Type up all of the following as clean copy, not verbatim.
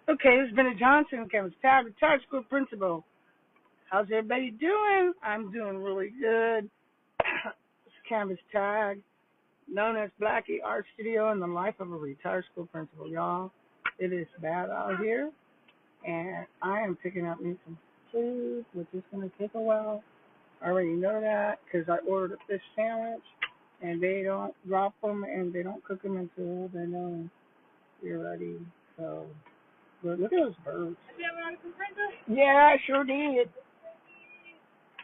Okay, this is Bennett Johnson, Campus Tab, retired school principal. How's everybody doing? I'm doing really good. It's Canvas Tag, known as Blackie Art Studio and the life of a retired school principal, y'all. It is bad out here, and I am picking up me some food, which is going to take a while. I already know that because I ordered a fish sandwich, and they don't drop them and they don't cook them until they know you're ready. So, but look at those birds. Did you have another comprender? Yeah, I sure did.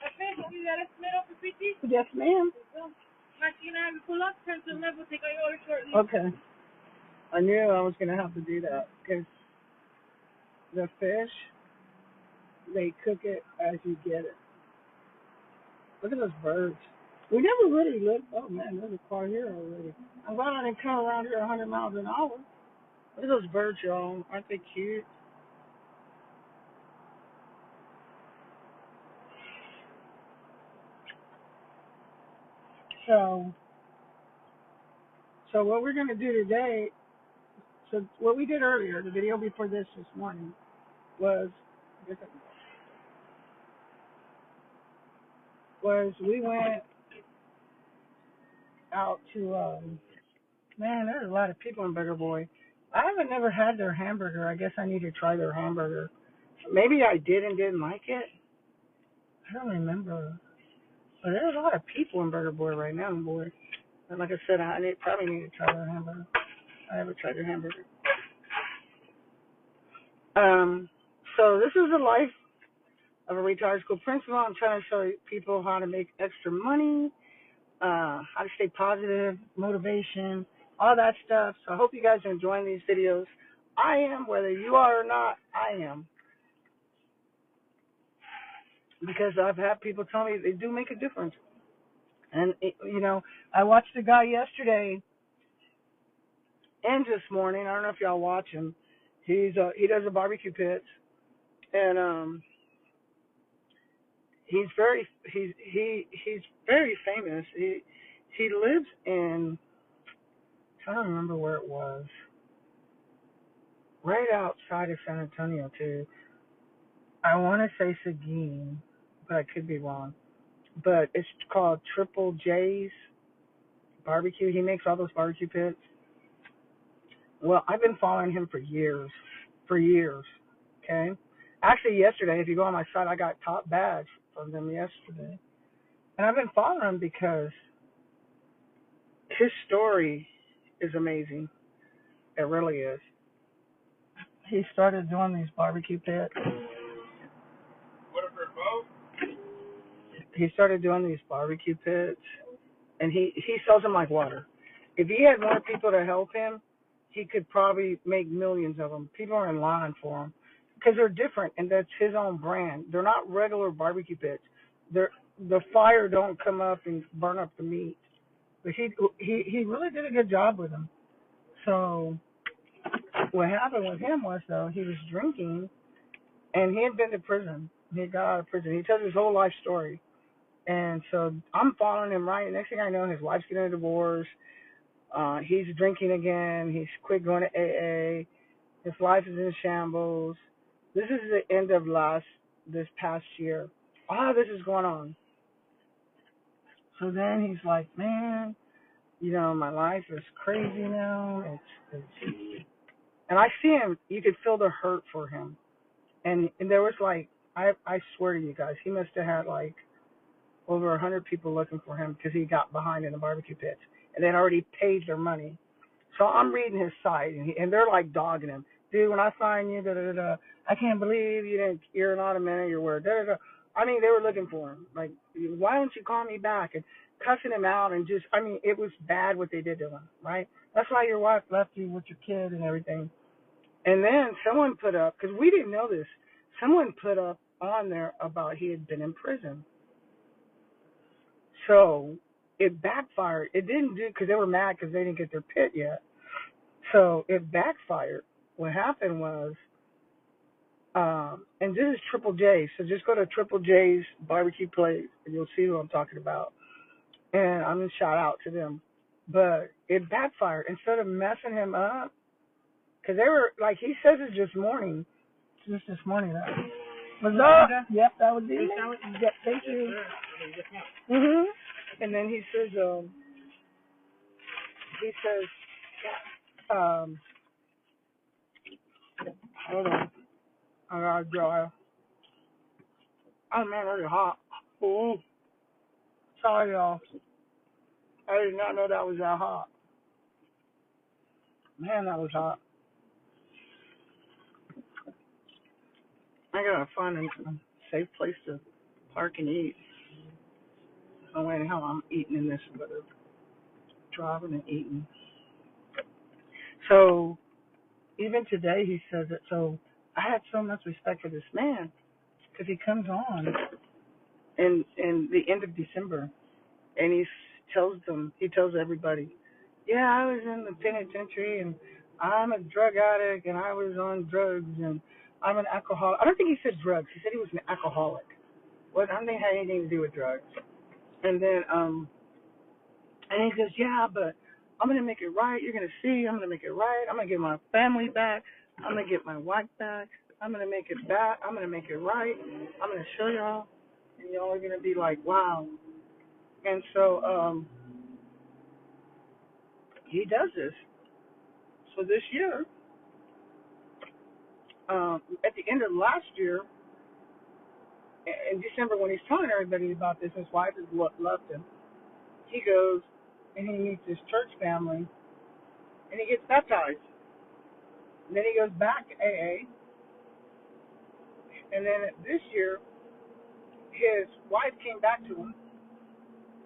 Okay, so you got a smell for PT? Yes, ma'am. Machine, have you pull up, turn to the left, we'll take your order shortly. Okay. I knew I was going to have to do that because the fish, they cook it as you get it. Look at those birds. We never really lived. Oh, man, there's a car here already. I'm glad I didn't come around here 100 miles an hour. Look at those birds, y'all. Aren't they cute? So what we're going to do today, so what we did earlier, the video before this morning, was we went out to, man, there's a lot of people in Burger Boy. I haven't never had their hamburger. I guess I need to try their hamburger. Maybe I did and didn't like it. I don't remember. But there's a lot of people in Burger Boy right now, boy. And like I said, probably need to try their hamburger. I never tried their hamburger. So this is the life of a retired school principal. I'm trying to show people how to make extra money, how to stay positive, motivation, all that stuff. So I hope you guys are enjoying these videos. I am, whether you are or not, I am. Because I've had people tell me they do make a difference. And, I watched a guy yesterday and this morning. I don't know if y'all watch him. He does a barbecue pits. And, he's very famous. He lives in, I don't remember where it was, right outside of San Antonio too. I want to say Seguin, but I could be wrong. But it's called Triple J's Barbecue. He makes all those barbecue pits. Well, I've been following him for years. Okay. Actually, yesterday, if you go on my site, I got top badge from them yesterday. And I've been following him because his story is amazing. It really is. He started doing these barbecue pits. He started doing these barbecue pits, and he sells them like water. If he had more people to help him, he could probably make millions of them. People are in line for him because they're different, and that's his own brand. They're not regular barbecue pits. The fire don't come up and burn up the meat. But he really did a good job with them. So what happened with him was, though, he was drinking, and he had been to prison. He got out of prison. He tells his whole life story. And so I'm following him, right? Next thing I know, his wife's getting a divorce. He's drinking again. He's quit going to AA. His life is in shambles. This is the end of this past year. All this is going on. So then he's like, man, my life is crazy now. And I see him. You could feel the hurt for him. And there was I swear to you guys, he must have had over 100 people looking for him because he got behind in the barbecue pits. And they'd already paid their money. So I'm reading his site, and they're dogging him. Dude, when I sign you, I can't believe you're not a man of your word. I mean, they were looking for him. Why don't you call me back? And cussing him out and it was bad what they did to him, right? That's why your wife left you with your kid and everything. And then someone put up, because we didn't know this, someone put up on there about he had been in prison. So it backfired. It didn't do, because they were mad because they didn't get their pit yet. So it backfired. What happened was, and this is Triple J, so just go to Triple J's barbecue place and you'll see who I'm talking about. And I'm going to shout out to them. But it backfired. Instead of messing him up, Because they were, like, he says it this morning. Just this morning. What's up? Yep, that was it. Yep, thank you. And then he says, um, hold on. I gotta dry. Oh man, really hot. Ooh. Sorry, y'all. I did not know that was that hot. Man, that was hot. I gotta find a safe place to park and eat. No way in hell I'm eating in this weather. Driving and eating. So, even today he says it. So, I had so much respect for this man because he comes on in the end of December and he tells everybody, yeah, I was in the penitentiary and I'm a drug addict and I was on drugs and I'm an alcoholic. I don't think he said drugs. He said he was an alcoholic. Well, I don't think it had anything to do with drugs. And then, and he goes, yeah, but I'm going to make it right. You're going to see. I'm going to make it right. I'm going to get my family back. I'm going to get my wife back. I'm going to make it back. I'm going to make it right. I'm going to show y'all. And y'all are going to be like, wow. And so, he does this. So this year, at the end of last year, in December, when he's telling everybody about this, his wife has loved him. He goes and he meets his church family, and he gets baptized. And then he goes back to AA, and then this year, his wife came back to him.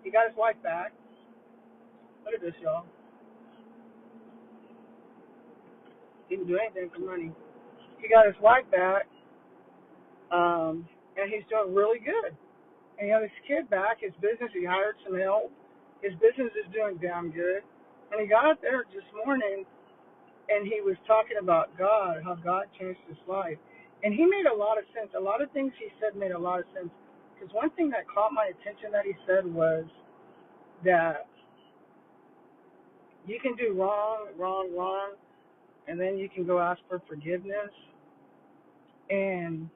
He got his wife back. Look at this, y'all. He didn't do anything for money. He got his wife back, and he's doing really good. And he got his kid back. His business, he hired some help. His business is doing damn good. And he got there this morning, and he was talking about God, how God changed his life. And he made a lot of sense. A lot of things he said made a lot of sense. Because one thing that caught my attention that he said was that you can do wrong, and then you can go ask for forgiveness. And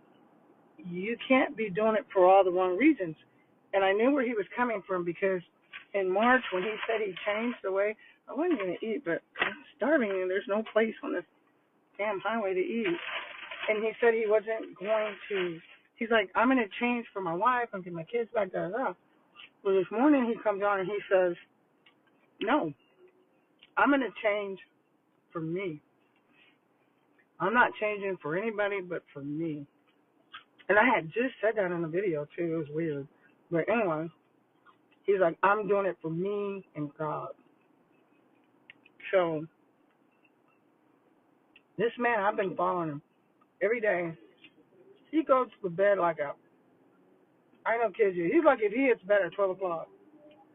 you can't be doing it for all the wrong reasons. And I knew where he was coming from because in March when he said he changed the way, I wasn't going to eat, but I'm starving and there's no place on this damn highway to eat. And he said he wasn't going to, he's like, I'm going to change for my wife and get my kids back, da, da, da. Well, this morning he comes on and he says, no, I'm going to change for me. I'm not changing for anybody but for me. And I had just said that in the video too. It was weird. But anyway, he's like, I'm doing it for me and God. So this man, I've been following him every day. He goes to bed like I don't kid you. He's like, if he hits bed at 12 o'clock,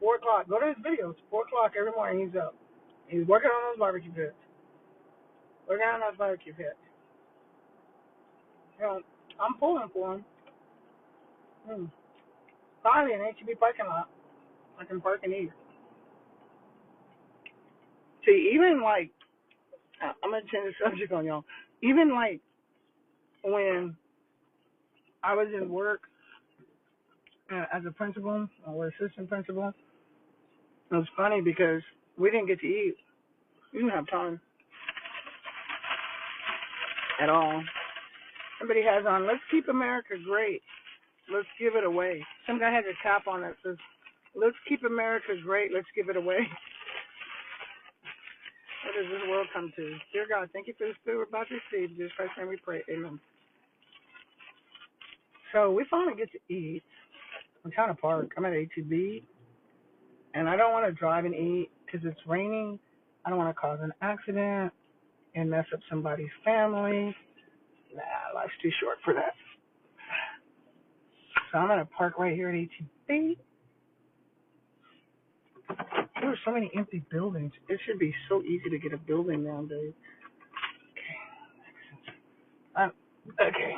4 o'clock, go to his videos. 4 o'clock every morning he's up. He's working on those barbecue pits. Working on those barbecue pits. You know, I'm pulling for him. Finally, an HEB parking lot. I can park and eat. See, even like, I'm going to change the subject on y'all. Even like when I was in work as a principal or assistant principal, it was funny because we didn't get to eat. We didn't have time at all. Somebody has on, let's keep America great. Let's give it away. Some guy has a cap on that says, let's keep America great. Let's give it away. What does this world come to? Dear God, thank you for this food we're about to receive. In Jesus Christ's name we pray. Amen. So we finally get to eat. I'm trying to park. I'm at HEB. And I don't want to drive and eat because it's raining. I don't want to cause an accident and mess up somebody's family. Nah, life's too short for that. So I'm going to park right here at HEB. There are so many empty buildings. It should be so easy to get a building nowadays. Okay. Okay.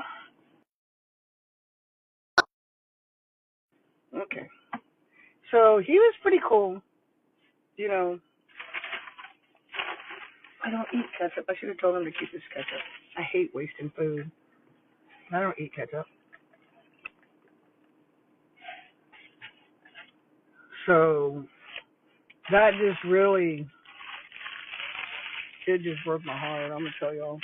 Okay. So he was pretty cool. You know, I don't eat ketchup. I should have told him to keep his ketchup. I hate wasting food. I don't eat ketchup. So that just really, it just broke my heart. I'm gonna tell y'all.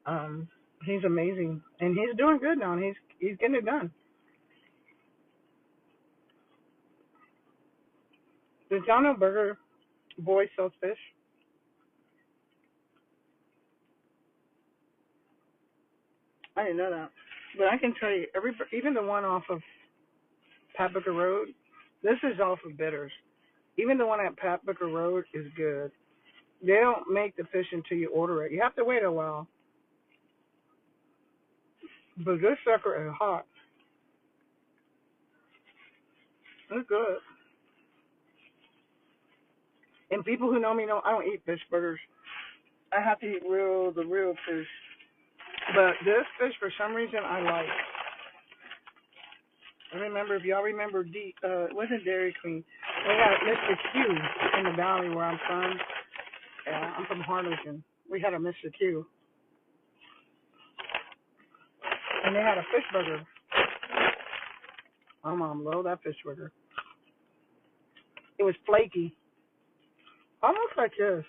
Um, he's amazing, and he's doing good now. And he's getting it done. Does y'all know Burger Boy sells fish? I didn't know that, but I can tell you, even the one off of Pat Booker Road, this is off of Bitters. Even the one at Pat Booker Road is good. They don't make the fish until you order it. You have to wait a while, but this sucker is hot. It's good. And people who know me know I don't eat fish burgers. I have to eat the real fish. But this fish, for some reason, I like. I remember, if y'all remember, it wasn't Dairy Queen. We had Mr. Q in the valley where I'm from. I'm from Harlingen. We had a Mr. Q. And they had a fish burger. My mom loved that fish burger. It was flaky. Almost like this.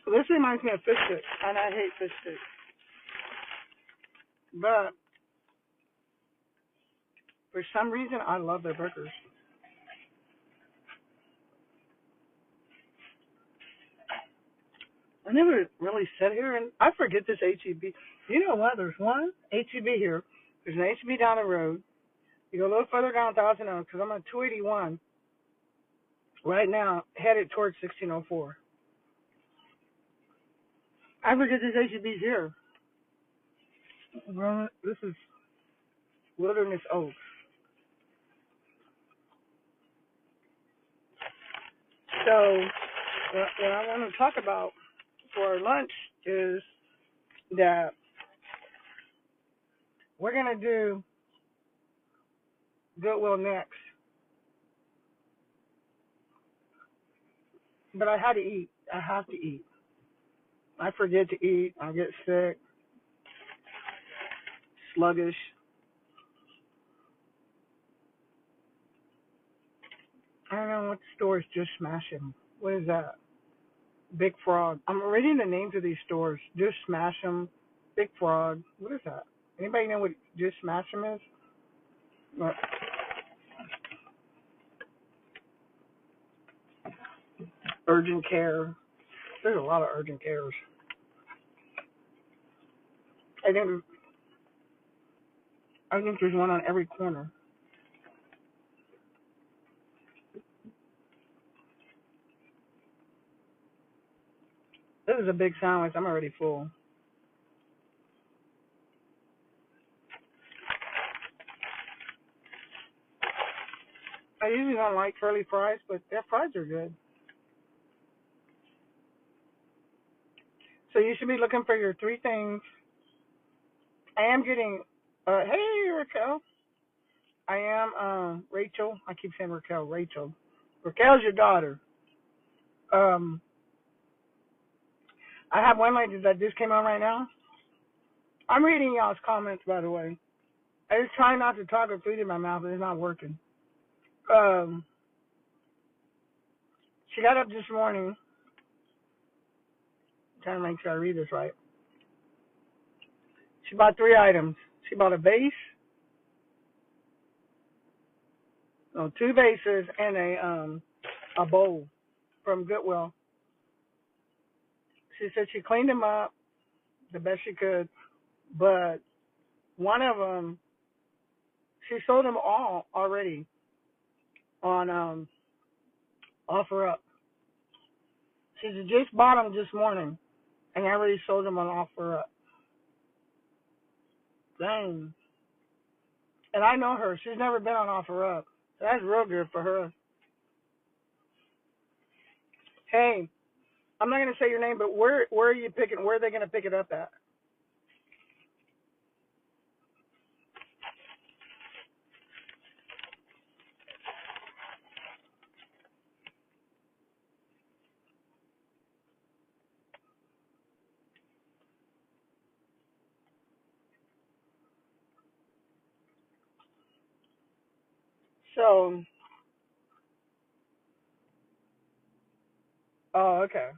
This reminds me of fish sticks, and I hate fish sticks. But for some reason, I love their burgers. I never really sat here, and I forget this HEB. You know what? There's one HEB here. There's an HEB down the road. You go a little further down Thousand Oaks, because I'm on 281 right now, headed towards 1604. I forget this HEB's here. Well, this is Wilderness Oaks. So, what I want to talk about for lunch is that we're going to do Goodwill next. But I had to eat. I have to eat. I forget to eat. I get sick, sluggish. I don't know what store is Just Smash'em. What is that? Big Frog. I'm reading the names of these stores. Just Smash'em, Big Frog. What is that? Anybody know what Just Smash'em is? What? Urgent Care. There's a lot of urgent cares. I think there's one on every corner. This is a big sandwich. I'm already full. I usually don't like curly fries, but their fries are good. So you should be looking for your three things. I am getting, hey Raquel. I am, Rachel. I keep saying Raquel. Rachel. Raquel's your daughter. Um, I have one lady that just came on right now. I'm reading y'all's comments, by the way. I just try not to talk with food in my mouth, but it's not working. Um, she got up this morning. Trying to make sure I read this right. She bought 3 items. She bought a vase, 2 vases, and a bowl from Goodwill. She said she cleaned them up the best she could, but one of them, she sold them all already on OfferUp. She just bought them this morning, and I already sold them on OfferUp. Dang. And I know her. She's never been on OfferUp. That's real good for her. Hey, I'm not gonna say your name, but where are you picking? Where are they gonna pick it up at? So, oh, okay.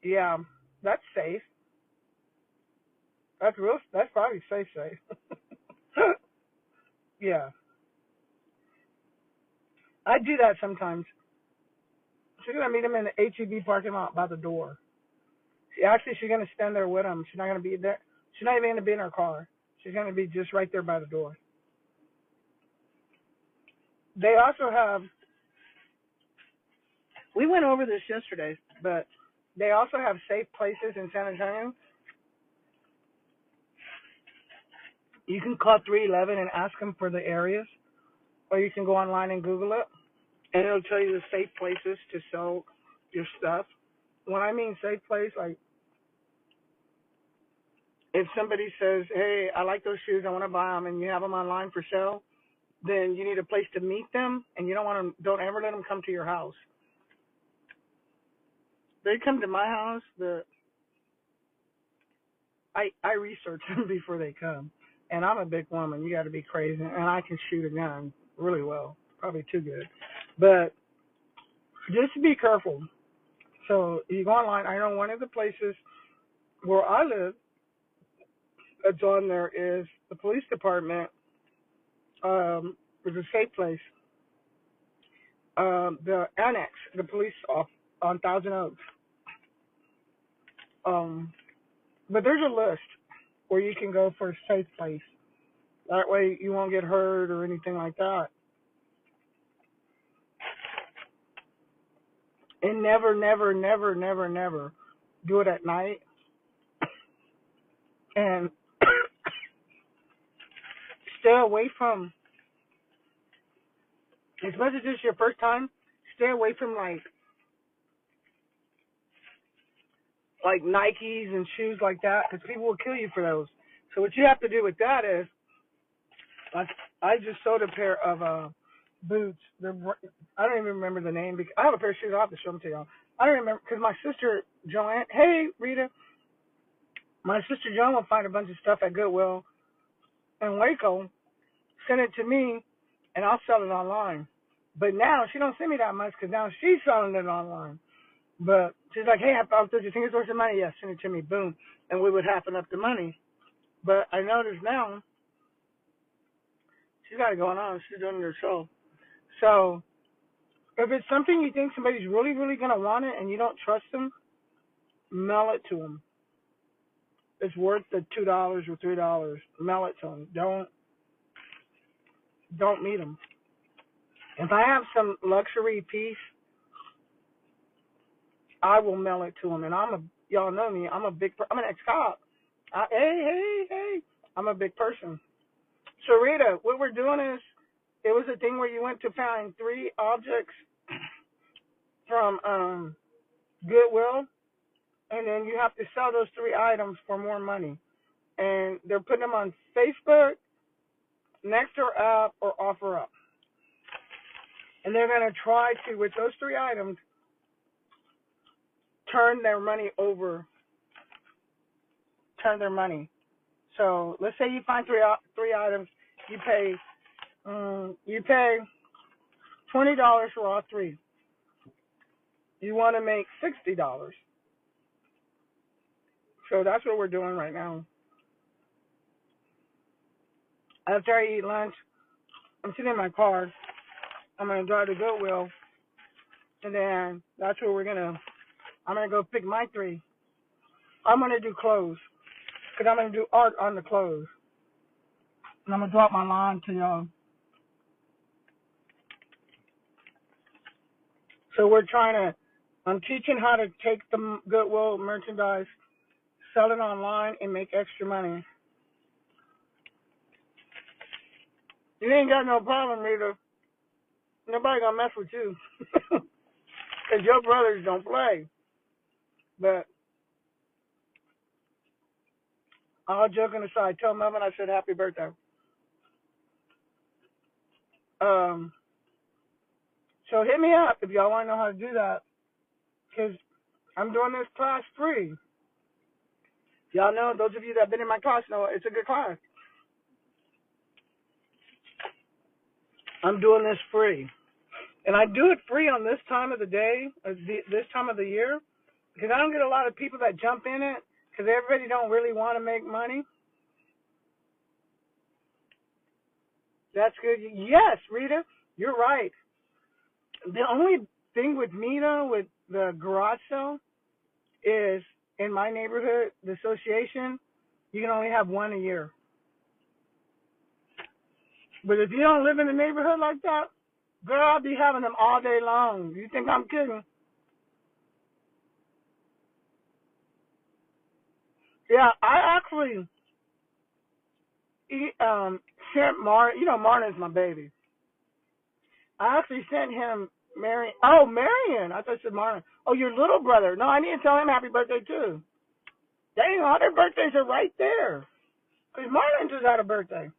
Yeah, that's safe. That's real. That's probably safe, safe. Yeah, I do that sometimes. She's gonna meet him in the HEB parking lot by the door. Actually, she's gonna stand there with him. She's not gonna be there. She's not even gonna be in her car. She's gonna be just right there by the door. They also have. We went over this yesterday, but they also have safe places in San Antonio. You can call 311 and ask them for the areas, or you can go online and Google it, and it'll tell you the safe places to sell your stuff. When I mean safe place, like if somebody says, "Hey, I like those shoes, I want to buy them," and you have them online for sale, then you need a place to meet them, and you don't want to. Don't ever let them come to your house. They come to my house, but I research them before they come. And I'm a big woman. You got to be crazy, and I can shoot a gun really well, probably too good. But just be careful. So you go online. I know one of the places where I live that's on there is the police department. Is a safe place. The annex, the police off on Thousand Oaks. But there's a list where you can go for a safe place. That way you won't get hurt or anything like that. And never, never, never, never, never do it at night. And stay away from, as much as it's your first time, stay away from like Nikes and shoes like that, because people will kill you for those. So what you have to do with that is, like, I just sold a pair of boots. I don't even remember the name. Because I have a pair of shoes. I'll have to show them to y'all. I don't remember because my sister Joanne. Hey Rita, my sister Joan will find a bunch of stuff at Goodwill in Waco, send it to me, and I'll sell it online. But now she don't send me that much because now she's selling it online. But she's like, hey, I found this. You think it's worth some money? Yes, send it to me. Boom, and we would happen up the money. But I noticed now she's got it going on. She's doing it herself. So if it's something you think somebody's really, really gonna want it and you don't trust them, mail it to them. It's worth the $2 or $3. Mail it to them. Don't meet them. If I have some luxury piece, I will mail it to them. And y'all know me. I'm I'm an ex-cop. Hey. I'm a big person. So Rita, what we're doing is, it was a thing where you went to find 3 objects from Goodwill, and then you have to sell those 3 items for more money. And they're putting them on Facebook, Nextdoor app, or OfferUp. And they're going to try to, with those 3 items, turn their money. So let's say you find three items, you pay $20 for all 3. You want to make $60. So that's what we're doing right now. After I eat lunch, I'm sitting in my car. I'm gonna drive to Goodwill, and then that's where I'm gonna go pick my 3. I'm gonna do clothes, cause I'm gonna do art on the clothes, and I'm gonna drop my line to y'all. So I'm teaching how to take the Goodwill merchandise, sell it online, and make extra money. You ain't got no problem, Rita. Nobody gonna mess with you, cause your brothers don't play. But all joking aside, tell Melvin I said happy birthday. Um, so hit me up if y'all want to know how to do that, cause I'm doing this class free. Y'all know, those of you that have been in my class know it's a good class. I'm doing this free. And I do it free on this time of the day, this time of the year, because I don't get a lot of people that jump in it because everybody don't really want to make money. That's good. Yes, Rita, you're right. The only thing with me, though, with the garage sale is in my neighborhood, the association, you can only have one a year. But if you don't live in a neighborhood like that, girl, I'll be having them all day long. You think I'm kidding? Yeah, I actually sent Marna's my baby. I actually sent him Marion. I thought you said Marna. Oh, your little brother. No, I need to tell him happy birthday too. Dang, all their birthdays are right there. Because Marlon just had a birthday.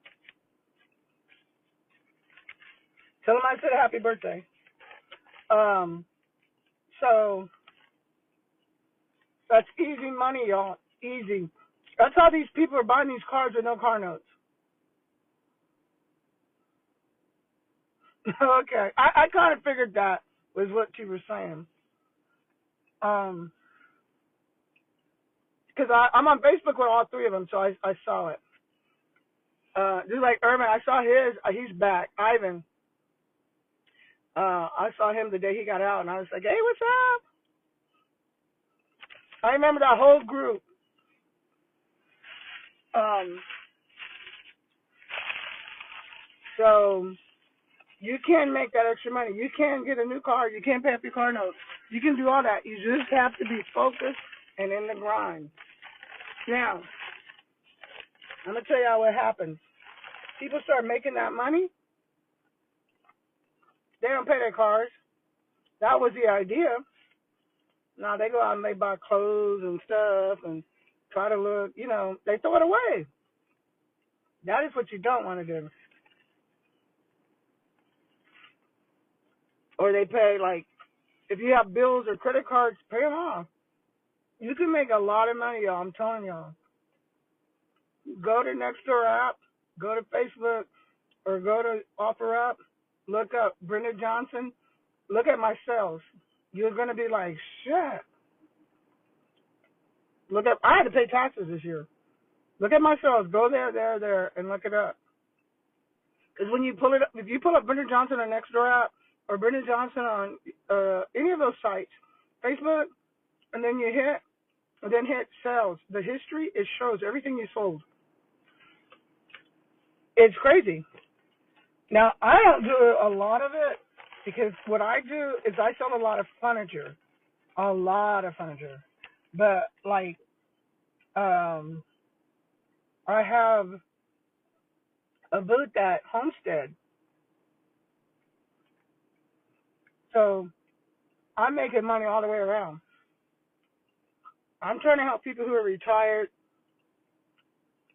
Tell him I said happy birthday. So that's easy money, y'all. Easy. That's how these people are buying these cars with no car notes. Okay. I kind of figured that was what you were saying. Because I'm on Facebook with all three of them, so I saw it. Just like Irvin, I saw his. He's back. Ivan. I saw him the day he got out, and I was like, "Hey, what's up?" I remember that whole group. So you can make that extra money. You can get a new car. You can pay up your car notes. You can do all that. You just have to be focused and in the grind. Now, I'm gonna tell y'all what happens. People start making that money. They don't pay their cars. That was the idea. Now they go out and they buy clothes and stuff and try to look. They throw it away. That is what you don't want to do. Or they pay, like, if you have bills or credit cards, pay them off. You can make a lot of money, y'all. I'm telling y'all. Go to Nextdoor app, go to Facebook, or go to OfferUp. Look up Brenda Johnson. Look at my sales. You're gonna be like, shit. Look up. I had to pay taxes this year. Look at my sales. Go there, and look it up. Because when you pull it up, if you pull up Brenda Johnson on Nextdoor app or Brenda Johnson on any of those sites, Facebook, and then hit sales. The history, it shows everything you sold. It's crazy. Now, I don't do a lot of it because what I do is I sell a lot of furniture. A lot of furniture. But, like, I have a booth at Homestead. So, I'm making money all the way around. I'm trying to help people who are retired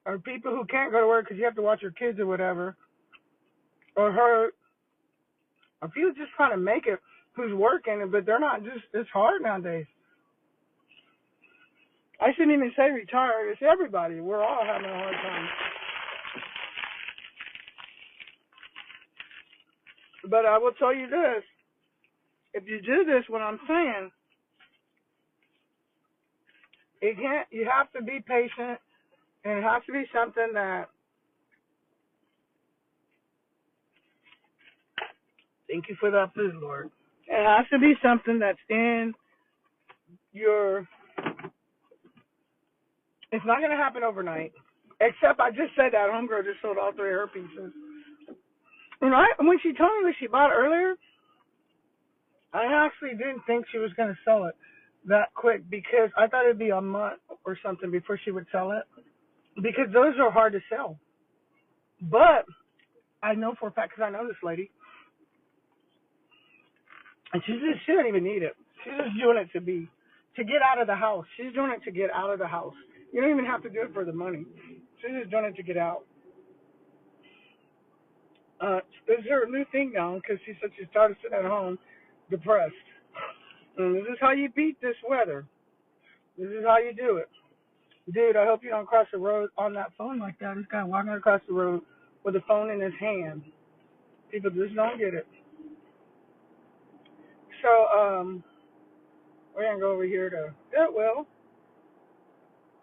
or people who can't go to work because you have to watch your kids or whatever, or hurt, or people just trying to make it who's working, but they're not. It's hard nowadays. I shouldn't even say retired. It's everybody. We're all having a hard time. But I will tell you this. If you do this, what I'm saying, you have to be patient, and it has to be something that, thank you for that food, Lord. It has to be something that's in your, it's not going to happen overnight. Except I just said that homegirl just sold all three of her pieces. And when she told me that she bought it earlier, I actually didn't think she was going to sell it that quick because I thought it'd be a month or something before she would sell it. Because those are hard to sell. But I know for a fact because I know this lady. And she don't even need it. She's just doing it to get out of the house. She's doing it to get out of the house. You don't even have to do it for the money. She's just doing it to get out. This is her new thing now because she said she started sitting at home depressed. And this is how you beat this weather. This is how you do it. Dude, I hope you don't cross the road on that phone like that. This guy walking across the road with a phone in his hand. People just don't get it. So, we're gonna go over here to Goodwill.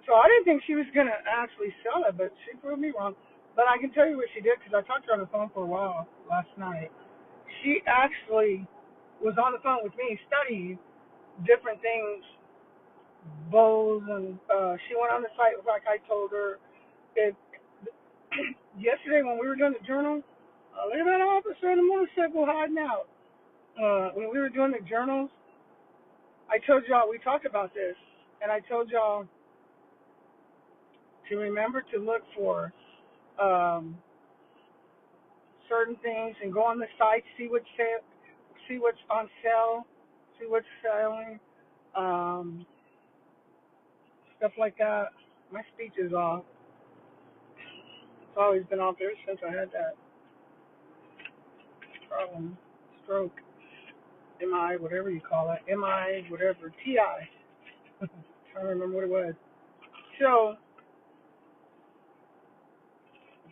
So I didn't think she was gonna actually sell it, but she proved me wrong. But I can tell you what she did because I talked to her on the phone for a while last night. She actually was on the phone with me studying different things, bows, and she went on the site like I told her. It, yesterday when we were doing the journal, look at that officer on the motorcycle hiding out. When we were doing the journals, I told y'all, we talked about this, and I told y'all to remember to look for certain things and go on the site, see what's on sale, see what's selling, stuff like that. My speech is off. It's always been off there since I had that problem, stroke, MI, whatever you call it, MI, whatever, TI. Trying to remember what it was. So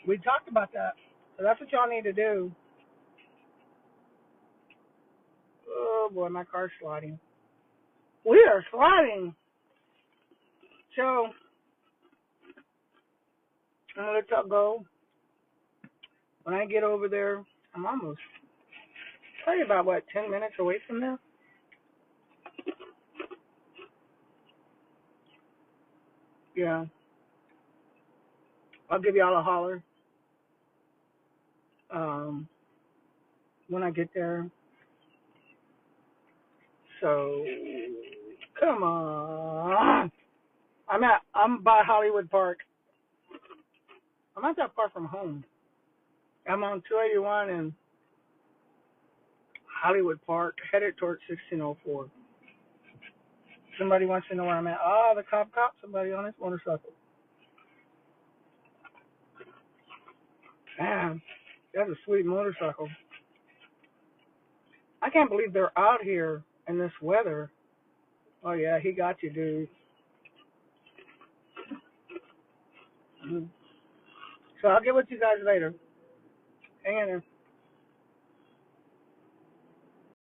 we talked about that. So that's what y'all need to do. Oh boy, my car's sliding. We are sliding. So I'm gonna let y'all go. When I get over there, I'm almost probably about 10 minutes away from there. Yeah. I'll give y'all a holler. When I get there. So come on. I'm by Hollywood Park. I'm not that far from home. I'm on 281 in Hollywood Park, headed towards 1604. Somebody wants to know where I'm at. Oh, the cop, somebody on his motorcycle. Man, that's a sweet motorcycle. I can't believe they're out here in this weather. Oh, yeah, he got you, dude. So I'll get with you guys later. Hang in there.